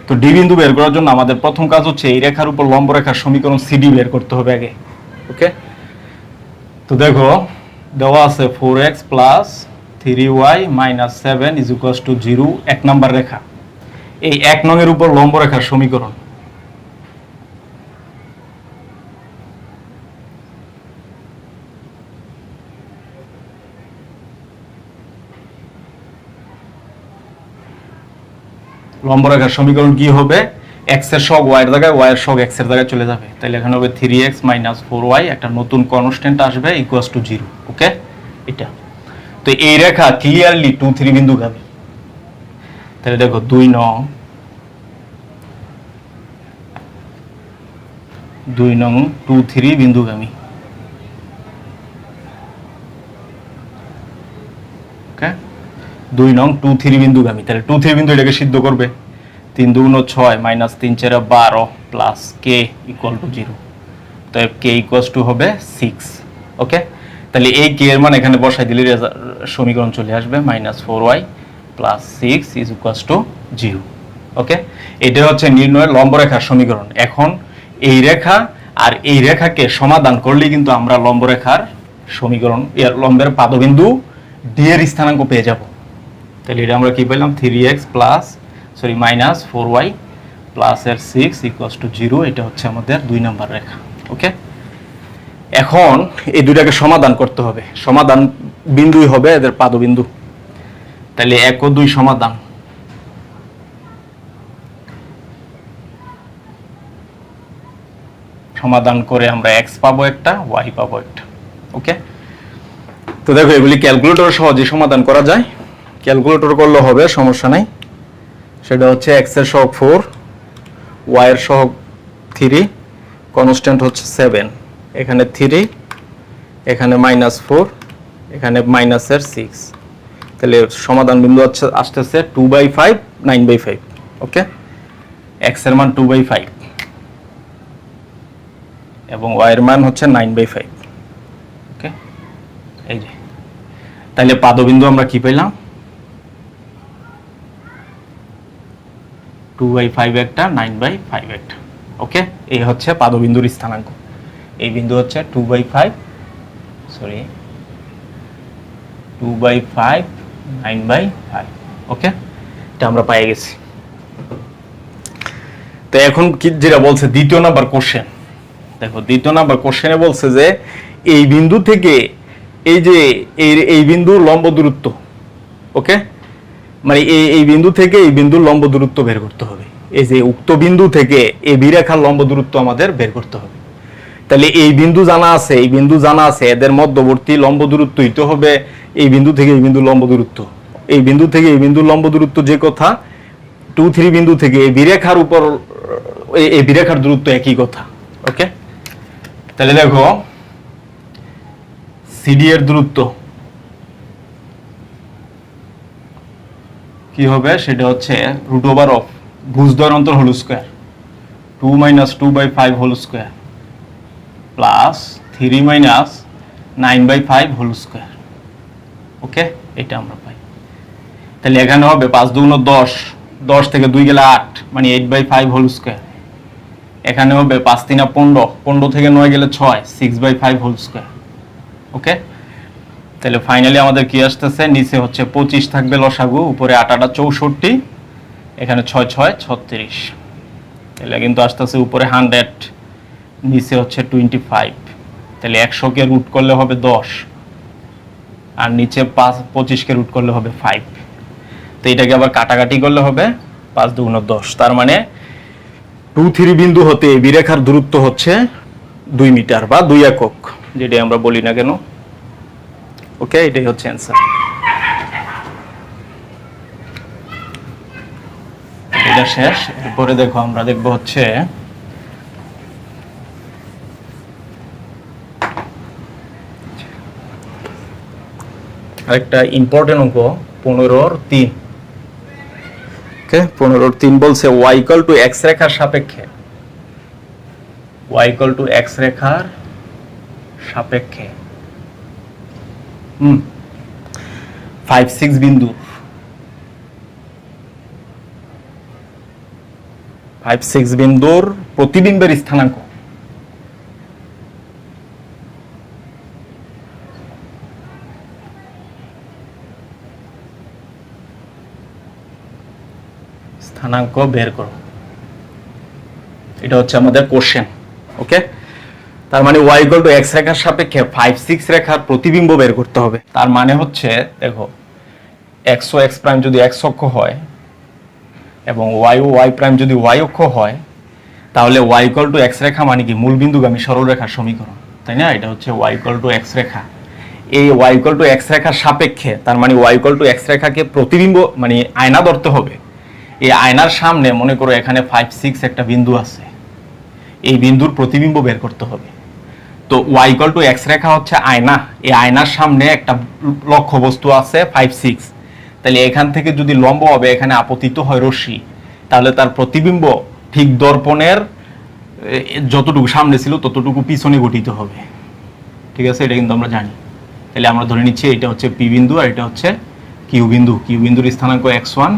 তো ডি বিন্দু বের করার জন্য আমাদের প্রথম কাজ হচ্ছে এই রেখার উপর লম্ব রেখার সমীকরণ সিডি বের করতে হবে আগে, ওকে। তো দেখো দেওয়া আছে 4x + 3y - 7 = 0, 1 নাম্বার রেখা। এই 1 নং এর উপর লম্ব রেখার সমীকরণ, লম্ব রেখার সমীকরণ কি হবে, x এর সহগ y এর জায়গায়, y এর সহগ x এর জায়গায় চলে যাবে। তাহলে এখানে হবে 3x - 4y, একটা নতুন কনস্ট্যান্ট আসবে = 0, ওকে। এটা তো এই রেখা ক্লিয়ারলি 2 3 বিন্দুগামী। তাহলে দেখো 2 নং 2 3 বিন্দুগামী, ওকে। 2 নং 2 3 বিন্দুগামী। তাহলে 2 3 বিন্দু এটাকে সিদ্ধ করবে। 3 2 9 6 - 3 4 12 প্লাস k = 0। তো k হবে 6, ওকে। তাহলে এই k এর মান এখানে বসাই দিলে সমীকরণ চলে আসবে -4y + 6 = 0, ওকে। এটা হচ্ছে নির্ণয়ের লম্ব রেখার সমীকরণ। এখন এই রেখা আর এই রেখাকে সমাধান করলে কিন্তু আমরা লম্ব রেখার সমীকরণ, লম্বের পাদবিন্দু ডি এর স্থানাঙ্ক পেয়ে যাব। তাহলে এটা আমরা কি পেলাম, 3x - 4y + এর 6 = 0। এটা হচ্ছে আমাদের 2 নম্বর রেখা, ওকে। এখন এই দুইটাকে সমাধান করতে হবে। সমাধান বিন্দুই হবে এদের পাদবিন্দু। তাহলে 1 ও 2 সমাধান, সমাধান করে আমরা x পাবো একটা, y পাবো একটা, ওকে। তো দেখো এগুলি ক্যালকুলেটর সহজে সমাধান করা যায়। ক্যালকুলেটর করলে হবে, সমস্যা নাই। সেটা হচ্ছে x এর সহগ 4, y এর সহগ 3, কনস্ট্যান্ট হচ্ছে 7, এখানে 3, এখানে -4, এখানে এর 6। তাহলে সমাধান বিন্দু আসতেছে 2/5 9/5, ওকে। x এর মান 2/5 এবং y এর মান হচ্ছে 9/5, ওকে। এই যে তাহলে পাদবিন্দু আমরা কি পেলাম, 2/5 একটা, 9/5 একটা, ওকে। এই হচ্ছে পাদবিন্দুর স্থানাঙ্ক। এই বিন্দু হচ্ছে 2/5 9/5, ওকে। এটা আমরা পেয়ে গেছি। তো এখন কি যেটা বলছে দ্বিতীয় নাম্বার কোশ্চেন, দেখো দ্বিতীয় নাম্বার কোশ্চেনে বলছে যে এই বিন্দু থেকে এই যে এই বিন্দুর লম্ব দূরত্ব, ওকে, মানে এই বিন্দু থেকে এই বিন্দুর লম্ব দূরত্ব বের করতে হবে। এই যে উক্ত বিন্দু থেকে এই বি রেখার লম্ব দূরত্ব আমাদের বের করতে হবে। তাহলে এই বিন্দু জানা আছে, এই বিন্দু জানা আছে, এদের মধ্যবর্তী লম্ব দূরত্ব হইতে হবে এই বিন্দু থেকে এই বিন্দুর লম্ব দূরত্ব। এই বিন্দু থেকে এই বিন্দুর লম্ব দূরত্ব যে কথা, 2 3 বিন্দু থেকে এই বি রেখার উপর এই বি রেখার দূরত্ব একই কথা, ওকে। তাহলে দেখো সিডি এর দূরত্ব কি হবে, সেটা হচ্ছে √of ভুজদ্বয়ের অন্তর whole square 2 - 2/5 whole square plus 3 - 9/5 whole square, okay. এটা আমরা পাই। তাহলে এখানে হবে 5 2 10, 10 থেকে 2 গেলে 8, মানে 8/5 হোল স্কয়ার। এখানে হবে 5 3 15, 15 থেকে 9 গেলে 6, 6/5 হোল স্কয়ার, ওকে। তাহলে ফাইনালি আমাদের কি আসতেছে, নিচে হচ্ছে 25 থাকবে লসাগু, উপরে 8 8 64, এখানে 6 6 36। তাহলে কিন্তু আসতেছে উপরে 100, নিচে হচ্ছে 25। তাহলে 100 কে রুট করলে হবে 10, আর নিচে 25 কে রুট করলে হবে 5। তো এটাকে আবার কাটাকাটি করলে হবে 5 2 10। তার মানে 2 3 বিন্দু হতে বি রেখার দূরত্ব হচ্ছে 2 মিটার বা 2 একক, যেটাই আমরা বলি না কেন। ওকে, এটাই হচ্ছে অ্যান্সার। এটা শেষ। এরপরে দেখো আমরা দেখব হচ্ছে আরেকটা ইম্পর্টেন্ট অঙ্ক 15-3। ওকে, 15-3 বলছে y = x রেখার সাপেক্ষে, y = x রেখার সাপেক্ষে 5-6 বিন্দু 5-6 বিন্দুর প্রতিবিম্বের স্থানাঙ্ক। স্থানাঙ্ক বের করো, এটা হচ্ছে আমাদের কোশ্চেন। ওকে, তার মানে y = x রেখার সাপেক্ষে 5-6 রেখার প্রতিবিম্ব বের করতে হবে। তার মানে হচ্ছে দেখো x ও x প্রাইম যদি x অক্ষ হয় এবং y ও y প্রাইম যদি y অক্ষ হয়, তাহলে y = x রেখা মানে কি মূল বিন্দুগামী সরলরেখার সমীকরণ, তাই না? এটা হচ্ছে y = x রেখা। এই y = x রেখার সাপেক্ষে, তার মানে y = x রেখাকে প্রতিবিম্ব মানে আয়না ধরতে হবে। এই আয়নার সামনে মনে করো এখানে 5-6 একটা বিন্দু আছে, এই বিন্দুর প্রতিবিম্ব বের করতে হবে। তো y = x রেখা হচ্ছে আয়না, এই আয়নার সামনে একটা লক্ষ্যবস্তু আছে 5-6, তাহলে এখান থেকে যদি লম্ব হবে এখানে আপতিত হয় রশ্মি, তাহলে তার প্রতিবিম্ব ঠিক দর্পণের যতটুকু সামনে ছিল ততটুকু পিছনে গঠিত হবে। ঠিক আছে, এটা কিন্তু আমরা জানি। তাহলে আমরা ধরে নিচ্ছি এটা হচ্ছে পি বিন্দু আর এটা হচ্ছে কিউ বিন্দু। কিউ বিন্দুর স্থানাঙ্ক x1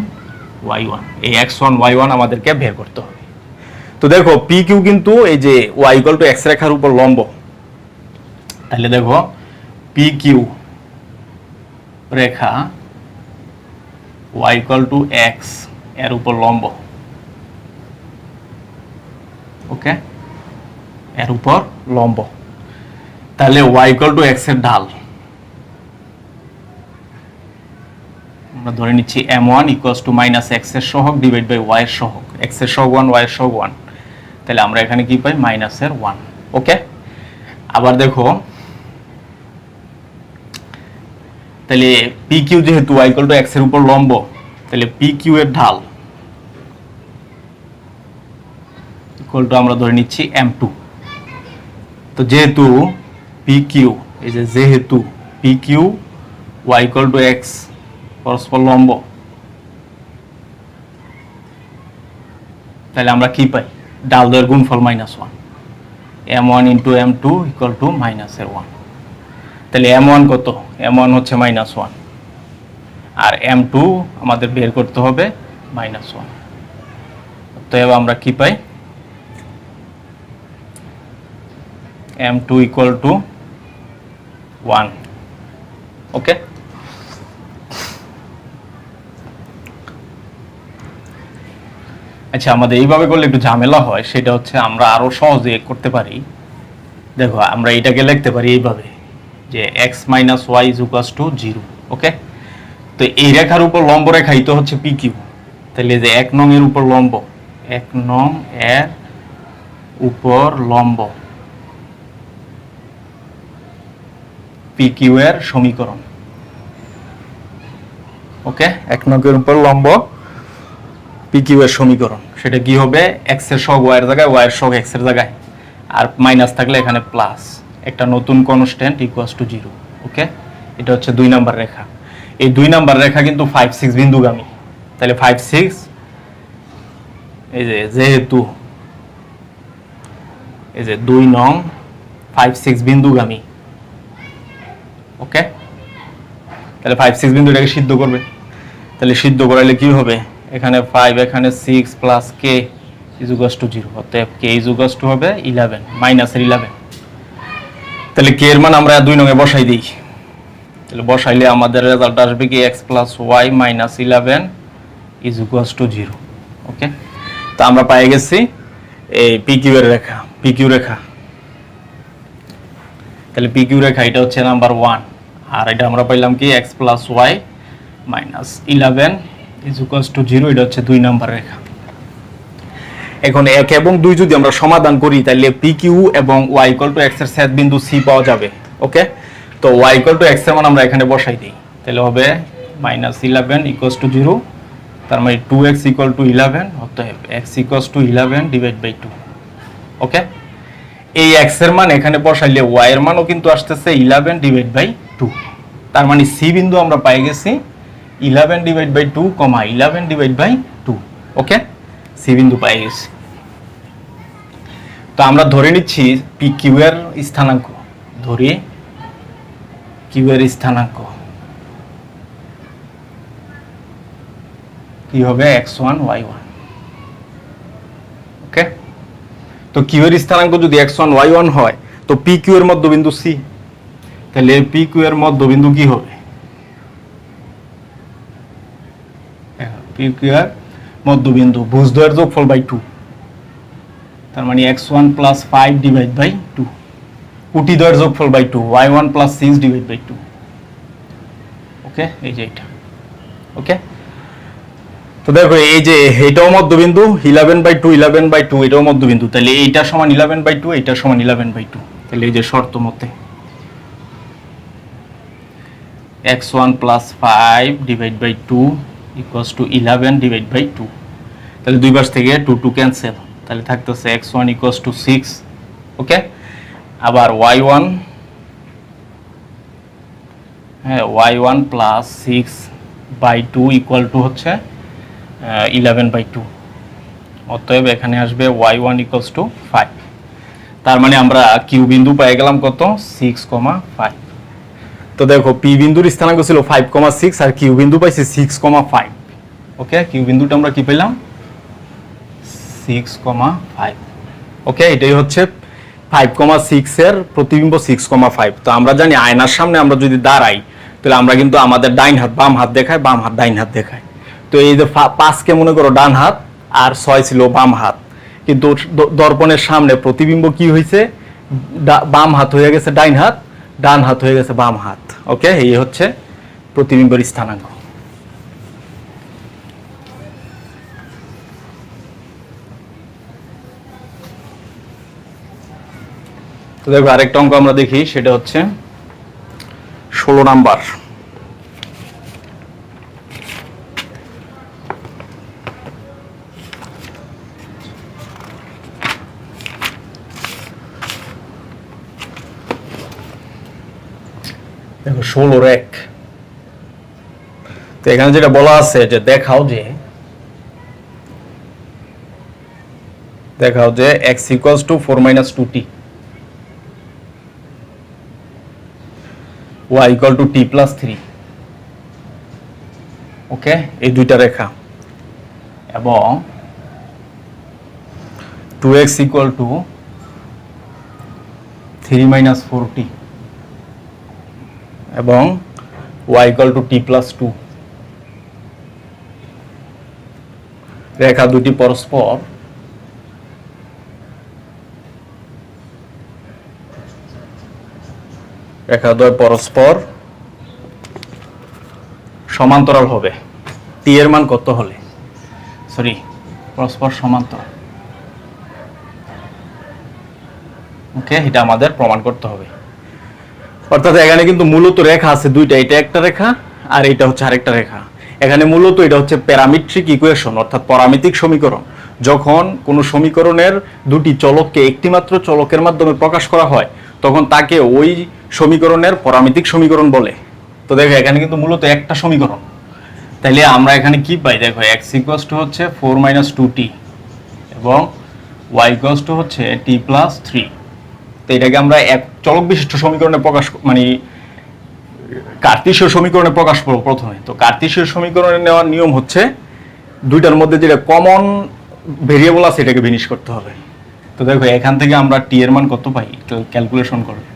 y1, এই x1 y1 আমাদেরকে বের করতে হবে। তো দেখো পি কিউ কিন্তু এই যে y = x রেখার উপর লম্ব, তাহলে দেখো পি কিউ রেখা y = x এর উপর লম্ব। ওকে, এর উপর লম্ব, তাহলে y = x এর ঢাল আমরা ধরে নিচ্ছি m1 = -x এর সহগ / y এর সহগ, x এর সহগ 1 y এর সহগ 1, তাহলে আমরা এখানে কি পাই -1। ওকে, আবার দেখো তাহলে PQ যেহেতু y = x এর উপর লম্ব, তাহলে PQ এর ঢাল আমরা ধরে নিচ্ছি m2। তো যেহেতু PQ এই যে যেহেতু PQ y = x পরস্পর লম্ব, তাহলে আমরা কি পাই ডাল দ্বয়ের গুণফল -1, m1 * m2 = -1। তাহলে m1 কত? m1 হচ্ছে -1 আর m2 আমাদের বের করতে হবে -1। তো এবার আমরা কি পাই m2 = 1। ওকে, আচ্ছা আমাদের এইভাবে করলে একটু ঝামেলা হয়, সেটা হচ্ছে আমরা আরো সহজে করতে পারি। দেখো আমরা এটাকে লিখতে পারি এইভাবে যে x - y = 0। ওকে, তো এই রেখার উপর লম্ব রেখাই তো হচ্ছে PQ, তাহলে যে 1 নং এর উপর লম্ব, 1 নং এর উপর লম্ব PQ এর সমীকরণ। ওকে, 1 নং এর উপর লম্ব PQ এর সমীকরণ, সেটা কি হবে x এর সহগ y এর জায়গায়, y এর সহগ x এর জায়গায়, আর মাইনাস থাকলে এখানে প্লাস, একটা নতুন কনস্ট্যান্ট = 0। ওকে, এটা হচ্ছে 2 নাম্বার রেখা। এই 2 নাম্বার রেখা কিন্তু 5-6 বিন্দুগামী, তাহলে 5-6 এই যে যেহেতু এই যে 2 নং 5-6 বিন্দুগামী। ওকে, তাহলে 5-6 বিন্দুটাকে সিদ্ধ করবে, তাহলে সিদ্ধ করাইলে কি হবে এখানে 5 এখানে 6 প্লাস k = 0, অতএব k = হবে 11 -11। তাহলে k এর মান আমরা 2 নং এ বসাই দিই, তাহলে বসাইলে আমাদের রেজাল্ট আসবে কি x + y - 11 = 0। ওকে, তো আমরা পেয়ে গেছি এই PQ এর রেখা, PQ রেখা। তাহলে PQ রেখা এটা হচ্ছে নাম্বার 1, আর এটা আমরা পাইলাম কি x + y - 11 = 0, এটা হচ্ছে 2 নাম্বার রেখা। এখন 1 এবং 2 যদি আমরা সমাধান করি তাহলে পি কিউ এবং ওয়াই ইকুয়াল টু এক্স এর ছেদ বিন্দু সি পাওয়া যাবে। ওকে, তো ওয়াই ইকুয়াল টু এক্স এর মান আমরা এখানে বসাই দিই, তাহলে হবে -11 ইকুয়ালস টু 0, তার মানে 2x ইকুয়াল টু 11, অতএব x equals to 11 divide by 2। Okay, এই x এর মান এখানে বসাইলে y এর মানও কিন্তু আসতেছে 11 ডিভাইড বাই 2, তার মানে সি বিন্দু আমরা পাই গেছি 11 divide by 2, 11 divide by 2। Okay, C বিন্দু পাই গেছি। তো আমরা ধরে নিচ্ছি পি কিউ এর স্থানাঙ্ক, ধরি কিউ এর স্থানাঙ্ক কি হবে x1 y1। ওকে, তো কিউ এর স্থানাঙ্ক যদি x1 y1 হয় তো পি কিউ এর মধ্যবিন্দু সি, তাহলে পি কিউ এর মধ্যবিন্দু কি হবে? পি কিউ এর মধ্যবিন্দু ভুজদ্বয়ের যোগফল বাই 2, তার মানে x1 প্লাস 5 ডিভাইড বাই 2, কুটিদ্বয়ের যোগফল by 2, y1 plus 6 divide by 2। Okay, এই যে এটা। ওকে, তো দেখো এই যে এটাও মধ্যবিন্দু 11/2 11/2, এটাও মধ্যবিন্দু, তাহলে এইটা সমান 11/2, এইটা সমান 11/2, তাহলে এই যে শর্ত মতে x1 plus 5 divide by 2 equals to 11 divide by 2, তাহলে দুই পাশ থেকে 2 2 ক্যান্সেল, তাহলে থাকতেছে x1 ইকুয়ালস টু 6। ওকে, আবার y1, হ্যাঁ y1 প্লাস 6/2 ইকুয়াল টু হচ্ছে 11/2, অতএব এখানে আসবে y1 ইকুয়ালস টু 5, তার মানে আমরা কিউ বিন্দু পেয়ে গেলাম কত? 6,5। তো দেখো পি বিন্দুর স্থানাঙ্ক ছিল 5,6 আর কিউ বিন্দু পাইছি 6,5। ওকে, কিউ বিন্দুটা আমরা কি পেলাম? 6,5। ওকে, এটাই হচ্ছে 5,6 এর প্রতিবিম্ব 6,5। তো আমরা জানি আয়নার সামনে আমরা যদি দাঁড়াই তাহলে আমরা কিন্তু আমাদের ডাইন হাত বাম হাত দেখায়, বাম হাত ডাইন হাত দেখায়। তো এই যে 5কে মনে করো ডান হাত আর 6 ছিল বাম হাত, কিন্তু দর্পণের সামনে প্রতিবিম্ব কি হয়েছে? বাম হাত হয়ে গেছে ডাইন হাত, ডান হাত হয়ে গেছে বাম হাত। ওকে, এই হচ্ছে প্রতিবিম্বের স্থানাঙ্ক। তো দেখো আরেকটা অঙ্ক আমরা দেখি, সেটা হচ্ছে 16 নাম্বার। দেখো 16 এক। তো এখানে যেটা বলা আছে যে দেখাও যে x equals two 4 - 2t, y equal to t plus 3। ওকে, এই দুইটা রেখা, এবং 2x ইকুয়াল টু 3 - 4t এবং y equal to t plus 2। রেখা দুটি পরস্পর সমান্তরাল হবে t এর মান কত হলে? পরস্পর সমান্তরাল। ওকে, এটা আমাদের প্রমাণ করতে হবে। অর্থাৎ এখানে কিন্তু মূলত রেখা আছে দুইটা, এটা একটা রেখা আর এটা হচ্ছে আরেকটা রেখা। এখানে মূলত এটা হচ্ছে প্যারামেট্রিক ইকুয়েশন, অর্থাৎ পরামিতিক সমীকরণ। যখন কোনো সমীকরণের দুটি চলককে একটি মাত্র চলকের মাধ্যমে প্রকাশ করা হয় তখন তাকে ওই সমীকরণের পরামিতিক সমীকরণ বলে। তো দেখো এখানে কিন্তু মূলত একটা সমীকরণ, তাইলে আমরা এখানে কি পাই? দেখো x ইকুয়ালস টু হচ্ছে 4 - 2t এবং y ইকুয়ালস টু হচ্ছে t প্লাস 3। তো এটাকে আমরা এক চলক বিশিষ্ট সমীকরণে প্রকাশ, মানে কার্তেশীয় সমীকরণে প্রকাশ করব প্রথমে। তো কার্তেশীয় সমীকরণে নেওয়ার নিয়ম হচ্ছে দুইটার মধ্যে যেটা কমন ভেরিয়েবল আছে এটাকে ভিনিশ করতে হবে। তো দেখো এখান থেকে আমরা t এর মান কত পাই, তো ক্যালকুলেশন করবে।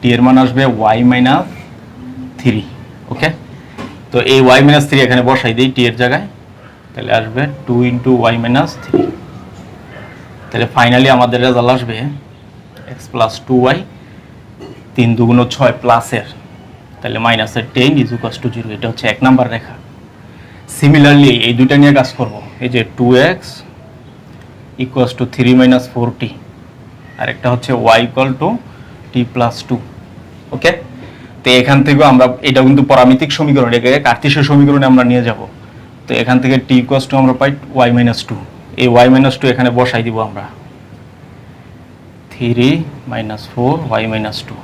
t এর মান আসবে y - 3। ওকে, তো এই y - 3 এখানে বসাই দিই t এর জায়গায়, তাহলে আসবে 2 × y - 3। তাহলে ফাইনালি আমাদের রেজাল্ট আসবে x প্লাস 2y, 3 × 2 = 6 প্লাসের, তাহলে মাইনাসের 10 ইজ ইকুয়ালস টু 0। এটা হচ্ছে 1 নাম্বার রেখা। সিমিলারলি এই দুইটা নিয়ে কাজ করব। এই যে 2x equals to 3 minus 4t, আর একটা হচ্ছে y equal to t plus 2। ওকে, তো এখান থেকে আমরা এটা কিন্তু পরামিতিক সমীকরণ, এটাকে কার্তেশীয় সমীকরণে আমরা নিয়ে যাব। তো এখান থেকে t ইকুয়ালস টু আমরা পাই y মাইনাস 2, এই y মাইনাস 2 এখানে বসাই দিব আমরা, 3 মাইনাস 4 y মাইনাস 2।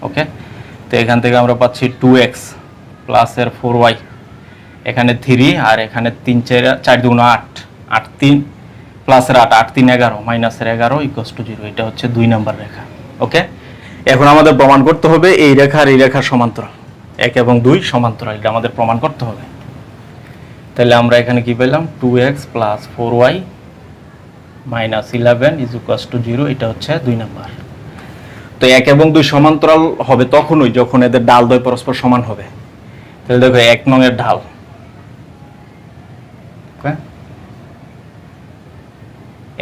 ওকে, তো এখান থেকে আমরা পাচ্ছি 2x প্লাস এর 4y, এখানে 3 আর এখানে 3 4 2 8, 8 3 প্লাসের 8, 8 3 11, মাইনাসের 11 ইকুয়ালস টু 0। এটা হচ্ছে 2 নাম্বার রেখা। ওকে, এখন আমাদের প্রমাণ করতে হবে এই রেখা আর এই রেখার সমান্তরাল, 1 এবং 2 সমান্তরাল, এটা আমাদের প্রমাণ করতে হবে। তাহলে আমরা এখানে কি পেলাম, 2x plus 4y minus 11 is equals to 0। এটা হচ্ছে 2 নাম্বার। তো 1 এবং 2 সমান্তরাল হবে তখনই যখন এদের ডালদ্বয় পরস্পর সমান হবে। তাহলে দেখো 1 নং এর ঢাল,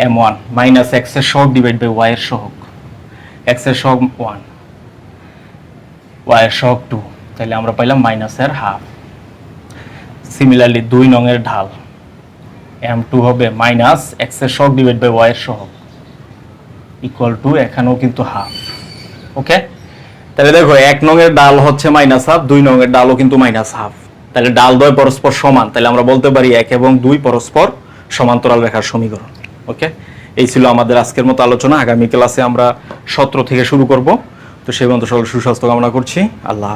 m1 মাইনাস x এর সহগ ডিভাইড বাই y এর সহগ, x এর সহগ 1, y এর সহগ 2, তাহলে আমরা পাইলাম মাইনাস এর হাফ। সিমিলারলি 2 নং এর ঢাল m2 হবে মাইনাস x এর সহগ ডিভাইড বাই y এর সহগ ইকুয়াল টু এখানেও কিন্তু হাফ। ওকে, তাহলে দেখো 1 নং এর ডাল হচ্ছে মাইনাস হাফ, 2 নং এর ডালও কিন্তু মাইনাস হাফ, তাহলে ডাল দ্বয় পরস্পর সমান, তাহলে আমরা বলতে পারি 1 এবং 2 পরস্পর সমান্তরাল রেখার সমীকরণ। ওকে, এই ছিল আমাদের আজকের মতো আলোচনা। আগামী ক্লাসে আমরা 17 থেকে শুরু করব। তো সেই পর্যন্ত সকল সুস্বাস্থ্য কামনা করছি। আল্লাহ হাফেজ।